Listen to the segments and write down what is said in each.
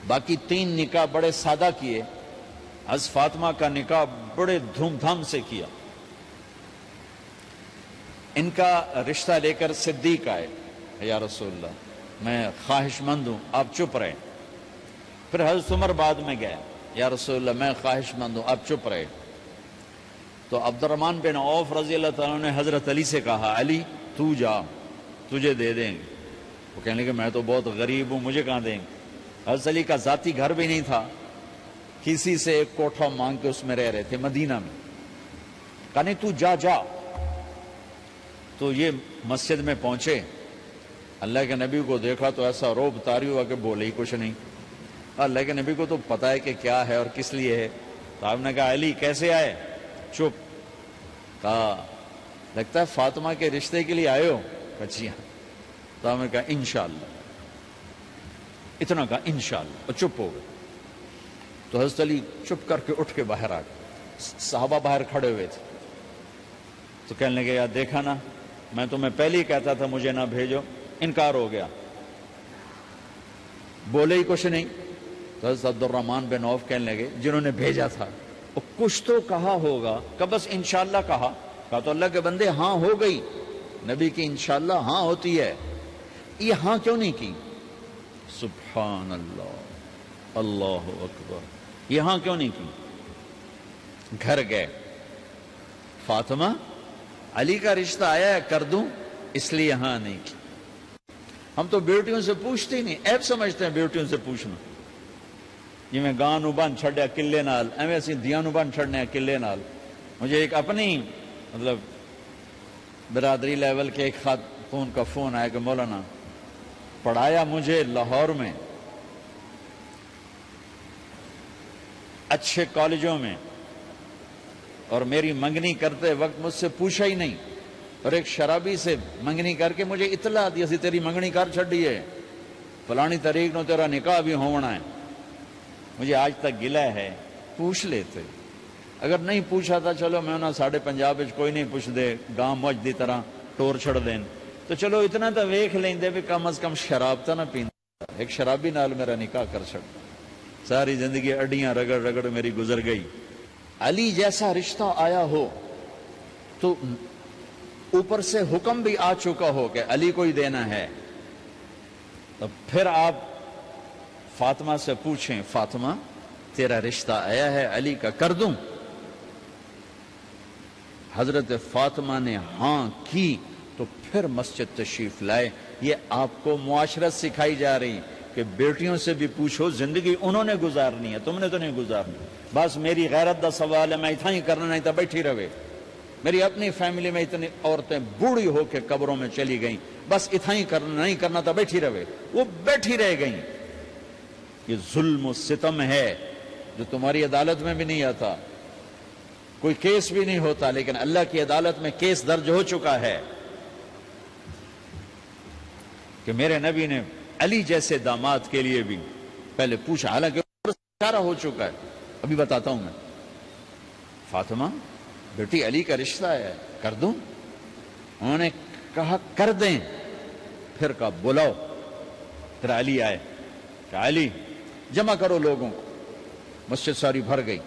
باقی 3 نکاح بڑے سادہ کیے، حضرت فاطمہ کا نکاح بڑے دھوم دھام سے کیا۔ ان کا رشتہ لے کر صدیق آئے، یا رسول اللہ میں خواہش مند ہوں، آپ چپ رہے۔ پھر حضرت عمر بعد میں گئے، یا رسول اللہ میں خواہش مند ہوں، آپ چپ رہے۔ تو عبد الرحمن بن عوف رضی اللہ تعالیٰ نے حضرت علی سے کہا، علی تو جا، تجھے دے دیں گے۔ وہ کہنے لگے میں تو بہت غریب ہوں، مجھے کہاں دیں گے؟ حضرت علی کا ذاتی گھر بھی نہیں تھا، کسی سے ایک کوٹھا مانگ کے اس میں رہ رہے تھے مدینہ میں۔ کہا نہیں تو جا جا۔ تو یہ مسجد میں پہنچے، اللہ کے نبی کو دیکھا تو ایسا روب طاری ہوا کہ بولے ہی کچھ نہیں۔ اللہ کے نبی کو تو پتا ہے کہ کیا ہے اور کس لیے ہے۔ تو آپ نے کہا علی کیسے آئے؟ چپ۔ کہا لگتا ہے فاطمہ کے رشتے کے لیے آئے ہو؟ کہا جی ہاں۔ تو آپ نے کہا انشاءاللہ، اتنا کہا انشاءاللہ، اور چپ ہو گئے۔ تو حضرت علی چپ کر کے اٹھ کے باہر آ گئے، صحابہ باہر کھڑے ہوئے تھے۔ تو کہنے لگے یار دیکھا نا، میں تمہیں پہلے ہی کہتا تھا مجھے نہ بھیجو، انکار ہو گیا، بولے ہی کچھ نہیں۔ تو حضرت عبد الرحمن بن عوف کہنے لگے جنہوں نے بھیجا تھا وہ کچھ تو کہا ہوگا، کہ بس انشاءاللہ کہا۔ کہا تو اللہ کے بندے ہاں ہو گئی، نبی کی انشاءاللہ ہاں ہوتی ہے، یہ ہاں کیوں نہیں کی؟ سبحان اللہ، اللہ اکبر، یہ ہاں کیوں نہیں کی؟ گھر گئے، فاطمہ علی کا رشتہ آیا ہے کر دوں، اس لیے ہاں نہیں کی۔ ہم تو بیٹیوں سے پوچھتے ہی نہیں، عیب سمجھتے ہیں بیٹیوں سے پوچھنا۔ جی میں گاں نو بن چھڑیا قلعے نال، ایویں اسی دیاں نو بن چھڑنے قلعے نال۔ مجھے ایک اپنی مطلب برادری لیول کے ایک خاتون کا فون آیا کہ مولانا پڑھایا مجھے لاہور میں اچھے کالجوں میں، اور میری منگنی کرتے وقت مجھ سے پوچھا ہی نہیں، اور ایک شرابی سے منگنی کر کے مجھے اطلاع دی اسی تیری منگنی کر چھڑی ہے، فلانی تاریخ نو تیرا نکاح بھی ہونا ہے۔ مجھے آج تک گلہ ہے، پوچھ لیتے۔ اگر نہیں پوچھا تھا چلو میں انہاں ساڑھے پنجاب وچ کوئی نہیں پوچھ دے، گاں موج دی طرح ٹور چھڑ دین، تو چلو اتنا تو ویکھ لیں دے بھی کم از کم شراب تا نہ پیندا۔ ایک شرابی نال میرا نکاح کر چھڑ، ساری زندگی اڈیاں رگڑ رگڑ میری گزر گئی۔ علی جیسا رشتہ آیا ہو تو اوپر سے حکم بھی آ چکا ہو کہ علی کو ہی دینا ہے، تو پھر آپ فاطمہ سے پوچھیں فاطمہ تیرا رشتہ آیا ہے علی کا کر دوں؟ حضرت فاطمہ نے ہاں کی تو پھر مسجد تشریف لائے۔ یہ آپ کو معاشرت سکھائی جا رہی کہ بیٹیوں سے بھی پوچھو، زندگی انہوں نے گزارنی ہے، تم نے تو نہیں گزارنی۔ بس میری غیرت دا سوال ہے، میں اتنا ہی کرنا نہیں تھا بیٹھی رہے۔ میری اپنی فیملی میں اتنی عورتیں بوڑھی ہو کے قبروں میں چلی گئیں، بس اتنا ہی کرنا نہیں کرنا تھا بیٹھی رہے، وہ بیٹھی رہ گئیں۔ یہ ظلم و ستم ہے جو تمہاری عدالت میں بھی نہیں آتا، کوئی کیس بھی نہیں ہوتا، لیکن اللہ کی عدالت میں کیس درج ہو چکا ہے کہ میرے نبی نے علی جیسے داماد کے لیے بھی پہلے پوچھا، حالانکہ اشارہ ہو چکا ہے۔ ابھی بتاتا ہوں میں۔ فاطمہ بیٹی علی کا رشتہ ہے کر دوں؟ انہوں نے کہا کر دیں۔ پھر کہا بلاؤ۔ پھر علی آئے، کہا علی جمع کرو لوگوں کو۔ مسجد ساری بھر گئی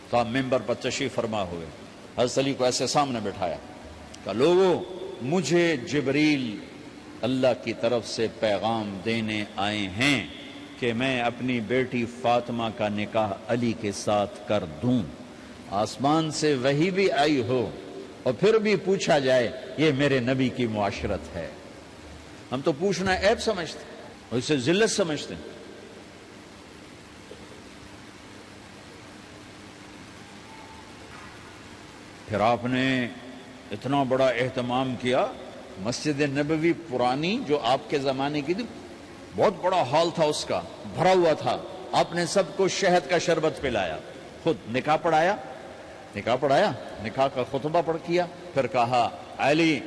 تو آپ ممبر پر تشریف فرما ہوئے۔ حضرت علی کو ایسے سامنے بٹھایا، کہا لوگوں مجھے جبریل اللہ کی طرف سے پیغام دینے آئے ہیں کہ میں اپنی بیٹی فاطمہ کا نکاح علی کے ساتھ کر دوں۔ آسمان سے وحی بھی آئی ہو اور پھر بھی پوچھا جائے، یہ میرے نبی کی معاشرت ہے۔ ہم تو پوچھنا عیب سمجھتے اور اسے ذلت سمجھتے ہیں۔ پھر آپ نے اتنا بڑا اہتمام کیا، مسجد نبوی پرانی جو آپ کے زمانے کی تھی، بہت بڑا ہال تھا، اس کا بھرا ہوا تھا۔ آپ نے سب کو شہد کا شربت پلایا، خود نکاح پڑھایا، نکاح کا خطبہ پڑھ کیا، پھر کہا علی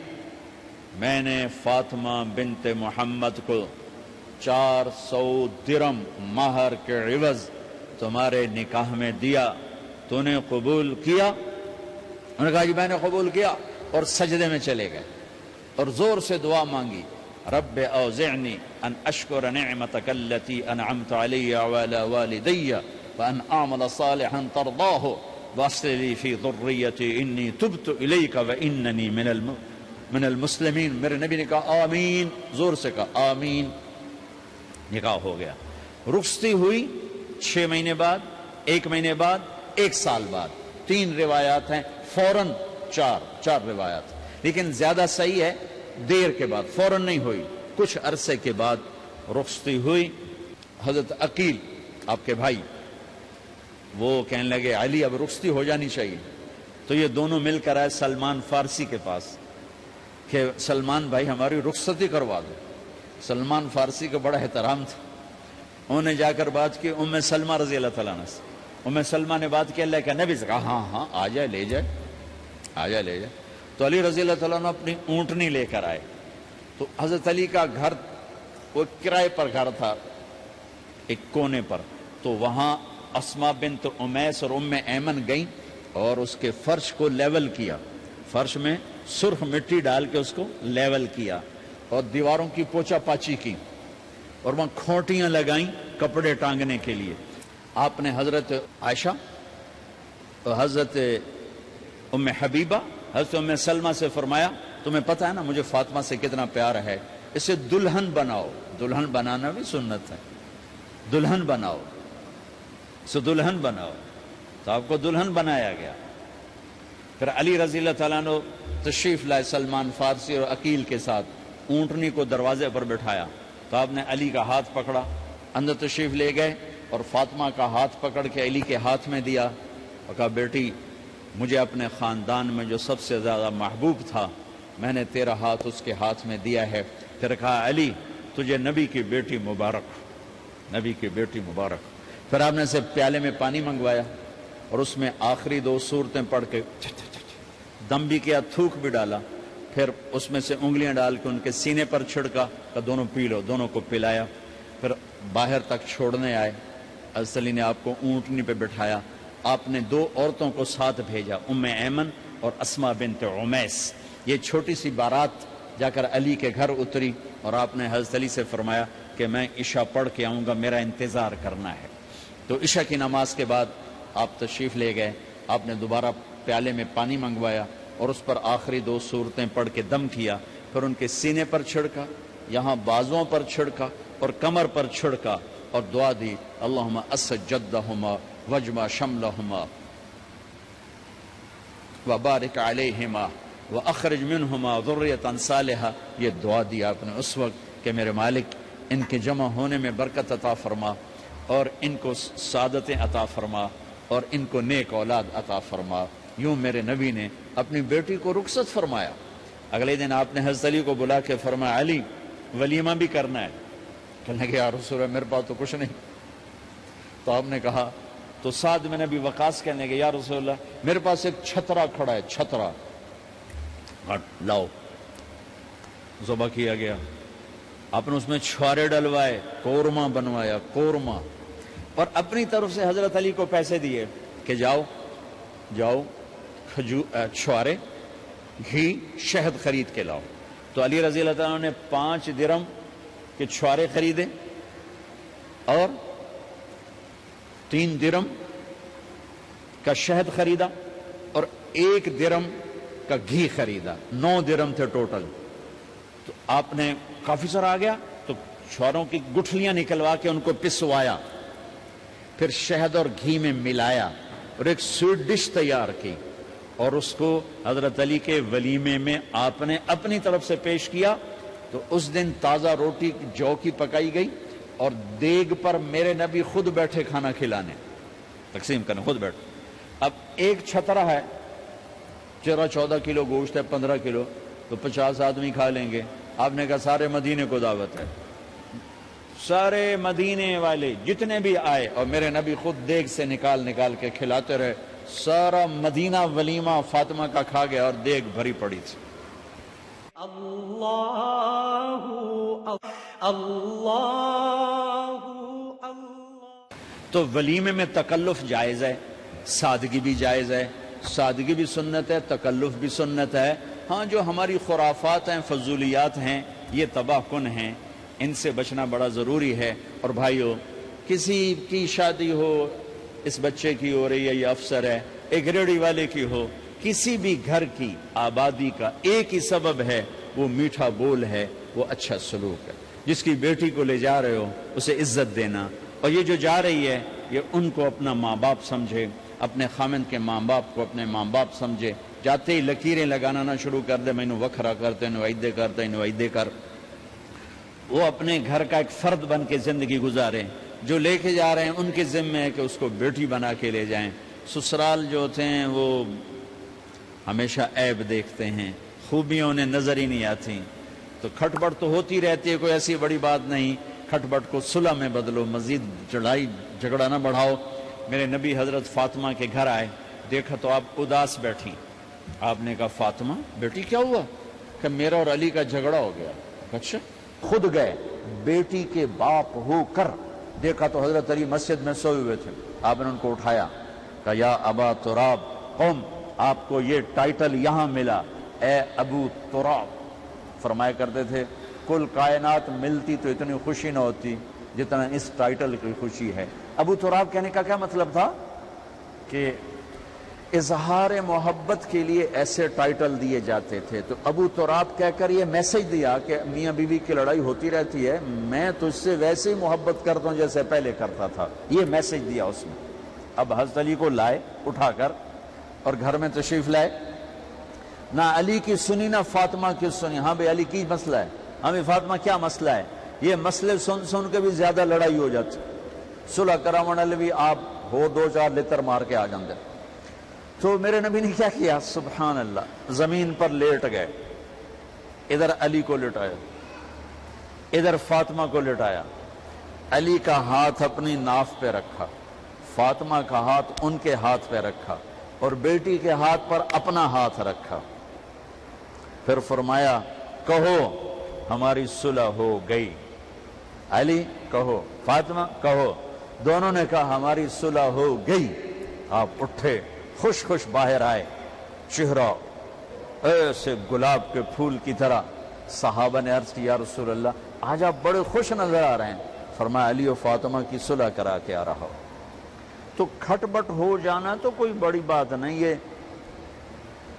میں نے فاطمہ بنت محمد کو 400 درم مہر کے عوض تمہارے نکاح میں دیا، تو نے قبول کیا؟ انہوں نے کہا جی میں نے قبول کیا، اور سجدے میں چلے گئے اور زور سے دعا مانگی، رب اوزعنی ان اشکر نعمتک التی انعمت علی وعلی والدی وان اعمل صالحا ترضاہ واصلح لی فی ذریتی انی تبت الیک واننی من المسلمین. میرے نبی نے کہا آمین، زور سے کہا آمین. نکاح ہو گیا. رخصتی ہوئی 6 مہینے بعد، 1 مہینے بعد، 1 سال بعد. 3 روایات ہیں، فوراً 4 روایات. لیکن زیادہ صحیح ہے دیر کے بعد، فوراً نہیں ہوئی، کچھ عرصے کے بعد رخصتی ہوئی. حضرت عقیل آپ کے بھائی وہ کہنے لگے علی اب رخصتی ہو جانی چاہیے. تو یہ دونوں مل کر آئے سلمان فارسی کے پاس کہ سلمان بھائی ہماری رخصتی کروا دو. سلمان فارسی کا بڑا احترام تھا. انہوں نے جا کر بات کی ام سلمہ رضی اللہ تعالیٰ عنہ سے. ام سلمہ نے بات کی اللہ کے نبی سے کہا ہاں آ جائے لے جائے، آ جائے لے جائے. تو علی رضی اللہ تعالیٰ عنہ اپنی اونٹنی لے کر آئے. تو حضرت علی کا گھر وہ کرائے پر گھر تھا ایک کونے پر. تو وہاں اسما بنت امیس اور ام ایمن گئیں اور اس کے فرش کو لیول کیا، فرش میں سرخ مٹی ڈال کے اس کو لیول کیا اور دیواروں کی پوچا پاچی کی اور وہاں کھوٹیاں لگائیں کپڑے ٹانگنے کے لیے. آپ نے حضرت عائشہ، حضرت ام حبیبہ، حضرت ام سلمہ سے فرمایا تمہیں پتہ ہے نا مجھے فاطمہ سے کتنا پیار ہے، اسے دلہن بناؤ. دلہن بنانا بھی سنت ہے، دلہن بناؤ، اسے دلہن بناؤ. تو آپ کو دلہن بنایا گیا. پھر علی رضی اللہ تعالیٰ عنہ تشریف لائے سلمان فارسی اور عقیل کے ساتھ. اونٹنی کو دروازے پر بٹھایا تو آپ نے علی کا ہاتھ پکڑا، اندر تشریف لے گئے اور فاطمہ کا ہاتھ پکڑ کے علی کے ہاتھ میں دیا اور کہا بیٹی مجھے اپنے خاندان میں جو سب سے زیادہ محبوب تھا میں نے تیرا ہاتھ اس کے ہاتھ میں دیا ہے. پھر کہا علی تجھے نبی کی بیٹی مبارک، نبی کی بیٹی مبارک. پھر آپ نے سے پیالے میں پانی منگوایا اور اس میں آخری 2 سورتیں پڑھ کے دم بھی کیا، تھوک بھی ڈالا. پھر اس میں سے انگلیاں ڈال کے ان کے سینے پر چھڑکا کہ دونوں پی لو، دونوں کو پلایا. پھر باہر تک چھوڑنے آئے. حضرت علی نے آپ کو اونٹنی پہ بٹھایا. آپ نے 2 عورتوں کو ساتھ بھیجا، ام ایمن اور اسما بنت عمیس. یہ چھوٹی سی بارات جا کر علی کے گھر اتری اور آپ نے حضرت علی سے فرمایا کہ میں عشاء پڑھ کے آؤں گا، میرا انتظار کرنا ہے. تو عشاء کی نماز کے بعد آپ تشریف لے گئے. آپ نے دوبارہ پیالے میں پانی منگوایا اور اس پر آخری 2 سورتیں پڑھ کے دم کیا. پھر ان کے سینے پر چھڑکا، یہاں بازوؤں پر چھڑکا اور کمر پر چھڑکا اور دعا دی اللہم اسد جدہما وجمع شملہما وبارک علیہما واخرج منہما ذریۃ صالحہ. یہ دعا دی آپ نے اس وقت کہ میرے مالک ان کے جمع ہونے میں برکت عطا فرما اور ان کو سعادتیں عطا فرما اور ان کو نیک اولاد عطا فرما. یوں میرے نبی نے اپنی بیٹی کو رخصت فرمایا. اگلے دن آپ نے حضرت علی کو بلا کے فرمایا علی ولیمہ بھی کرنا ہے. کہنے لگے یا رسول اللہ میرے پاس تو کچھ نہیں. تو آپ نے کہا تو سعد بن ابی وقاص کہنے لگے یا رسول اللہ میرے پاس ایک چھترا کھڑا ہے، چھترا لاؤ. ذبح کیا گیا. آپ نے اس میں چھوارے ڈلوائے، قورمہ بنوایا، قورمہ. اور اپنی طرف سے حضرت علی کو پیسے دیے کہ جاؤ چھوارے، گھی، شہد خرید کے لاؤ. تو علی رضی اللہ تعالیٰ نے 5 درم کے چھوارے خریدے اور 3 درم کا شہد خریدا اور 1 درم کا گھی خریدا. 9 درم تھے ٹوٹل. تو آپ نے کافی سارا آ گیا تو چھواروں کی گٹھلیاں نکلوا کے ان کو پسوایا، پھر شہد اور گھی میں ملایا اور ایک سویٹ ڈش تیار کی اور اس کو حضرت علی کے ولیمے میں آپ نے اپنی طرف سے پیش کیا. تو اس دن تازہ روٹی جو کی پکائی گئی اور دیگ پر میرے نبی خود بیٹھے کھانا کھلانے، تقسیم کرنے خود بیٹھے. اب ایک چھترا ہے، 14 کلو گوشت ہے، 15 کلو، تو 50 آدمی کھا لیں گے. آپ نے کہا سارے مدینے کو دعوت ہے، سارے مدینے والے جتنے بھی آئے اور میرے نبی خود دیگ سے نکال کے کھلاتے رہے. سارا مدینہ ولیمہ فاطمہ کا کھا گیا اور دیگ بھری پڑی تھی. تو ولیمے میں تکلف جائز ہے، سادگی بھی جائز ہے. سادگی بھی سنت ہے، تکلف بھی سنت ہے. ہاں جو ہماری خرافات ہیں، فضولیات ہیں، یہ تباہ کن ہیں، ان سے بچنا بڑا ضروری ہے۔ اور بھائیو، کسی کی شادی ہو، اس بچے کی ہو رہی ہے، یہ افسر ہے، ایک ریڑھی والے کی ہو، کسی بھی گھر کی آبادی کا ایک ہی سبب ہے، وہ میٹھا بول ہے، وہ اچھا سلوک ہے۔ جس کی بیٹی کو لے جا رہے ہو اسے عزت دینا، اور یہ جو جا رہی ہے یہ ان کو اپنا ماں باپ سمجھے، اپنے خامند کے ماں باپ کو اپنے ماں باپ سمجھے، جاتے ہی لکیریں لگانا نہ شروع کر دے، میں انہوں وکھرا کرتے انہوں ایدے کرتے انہوں ایدے کر۔ وہ اپنے گھر کا ایک فرد بن کے زندگی گزاریں، جو لے کے جا رہے ہیں ان کے ذمہ ہے کہ اس کو بیٹی بنا کے لے جائیں۔ سسرال جو ہوتے ہیں وہ ہمیشہ عیب دیکھتے ہیں، خوبیاں انہیں نظر ہی نہیں آتی، تو کھٹ بٹ تو ہوتی رہتی ہے، کوئی ایسی بڑی بات نہیں، کھٹ بٹ کو صلح میں بدلو، مزید جھگڑا نہ بڑھاؤ۔ میرے نبی حضرت فاطمہ کے گھر آئے، دیکھا تو آپ اداس بیٹھی، آپ نے کہا فاطمہ بیٹی کیا ہوا؟ کہ میرا اور علی کا جھگڑا ہو گیا۔ اچھا، خود گئے بیٹی کے باپ ہو کر، دیکھا تو حضرت علی مسجد میں سوئے ہوئے تھے، آپ نے ان کو اٹھایا، کہا یا ابا تراب قم، آپ کو یہ ٹائٹل یہاں ملا، اے ابو تراب۔ فرمایا کرتے تھے کل کائنات ملتی تو اتنی خوشی نہ ہوتی جتنا اس ٹائٹل کی خوشی ہے۔ ابو تراب کہنے کا کیا مطلب تھا؟ کہ اظہار محبت کے لیے ایسے ٹائٹل دیے جاتے تھے، تو ابو تراب کہہ کر یہ میسج دیا کہ میاں بیوی کی لڑائی ہوتی رہتی ہے، میں تجھ سے ویسے ہی محبت کرتا ہوں جیسے پہلے کرتا تھا، یہ میسج دیا اس نے۔ اب حضرت علی کو لائے اٹھا کر اور گھر میں تشریف لائے، نہ علی کی سنی نہ فاطمہ کی سنی۔ ہاں بھائی علی کی مسئلہ ہے، ہاں بھائی فاطمہ کیا مسئلہ ہے؟ یہ مسئلے سن کے بھی زیادہ لڑائی ہو جاتی، صلح کراون والے بھی آپ ہو دو چار لتر مار کے آ جاندے۔ تو میرے نبی نے کیا کیا؟ سبحان اللہ، زمین پر لیٹ گئے، ادھر علی کو لٹایا، ادھر فاطمہ کو لٹایا، علی کا ہاتھ اپنی ناف پہ رکھا، فاطمہ کا ہاتھ ان کے ہاتھ پہ رکھا، اور بیٹی کے ہاتھ پر اپنا ہاتھ رکھا۔ پھر فرمایا کہو ہماری صلح ہو گئی، علی کہو، فاطمہ کہو، دونوں نے کہا ہماری صلح ہو گئی۔ آپ اٹھے، خوش خوش باہر آئے، چہرہ ایسے گلاب کے پھول کی طرح۔ صحابہ نے عرض کی یا رسول اللہ آج آپ بڑے خوش نظر آ رہے ہیں۔ فرمایا علی و فاطمہ کی صلح کرا کے آ رہا ہو۔ تو کھٹ بٹ ہو جانا تو کوئی بڑی بات نہیں ہے،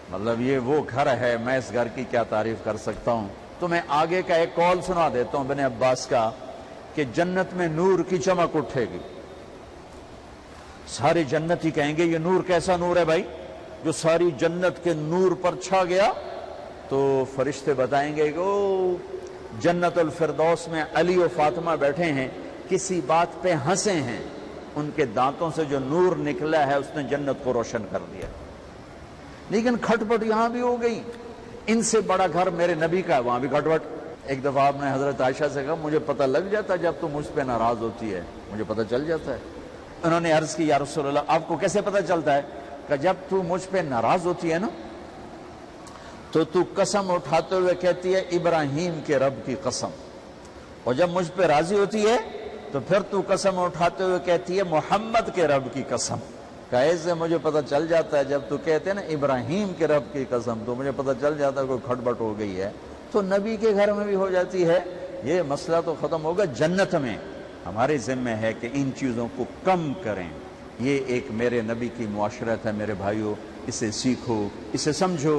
مطلب یہ وہ گھر ہے، میں اس گھر کی کیا تعریف کر سکتا ہوں۔ تو میں آگے کا ایک قول سنا دیتا ہوں ابن عباس کا، کہ جنت میں نور کی چمک اٹھے گی، سارے جنتی کہیں گے یہ نور کیسا نور ہے بھائی جو ساری جنت کے نور پر چھا گیا؟ تو فرشتے بتائیں گے کہ او جنت الفردوس میں علی و فاطمہ بیٹھے ہیں، کسی بات پہ ہنسے ہیں، ان کے دانتوں سے جو نور نکلا ہے اس نے جنت کو روشن کر دیا۔ لیکن کھٹ پٹ یہاں بھی ہو گئی، ان سے بڑا گھر میرے نبی کا ہے، وہاں بھی کھٹ پٹ۔ ایک دفعہ آپ نے حضرت عائشہ سے کہا مجھے پتہ لگ جاتا جب تو مجھ پہ ناراض ہوتی ہے، مجھے پتہ چل جاتا ہے۔ انہوں نے عرض کی یا رسول اللہ آپ کو کیسے پتہ چلتا ہے؟ کہ جب تو مجھ پہ ناراض ہوتی ہے نا تو قسم اٹھاتے ہوئے کہتی ہے ابراہیم کے رب کی قسم، اور جب مجھ پہ راضی ہوتی ہے تو پھر تو قسم اٹھاتے ہوئے کہتی ہے محمد کے رب کی قسم۔ کہ ایسے مجھے پتہ چل جاتا ہے جب تو کہتے ہیں نا ابراہیم کے رب کی قسم، تو مجھے پتہ چل جاتا ہے کوئی کھٹ بٹ ہو گئی ہے۔ تو نبی کے گھر میں بھی ہو جاتی ہے، یہ مسئلہ تو ختم ہوگا جنت میں۔ ہمارے ذمہ ہے کہ ان چیزوں کو کم کریں، یہ ایک میرے نبی کی معاشرت ہے میرے بھائیوں، اسے سیکھو، اسے سمجھو۔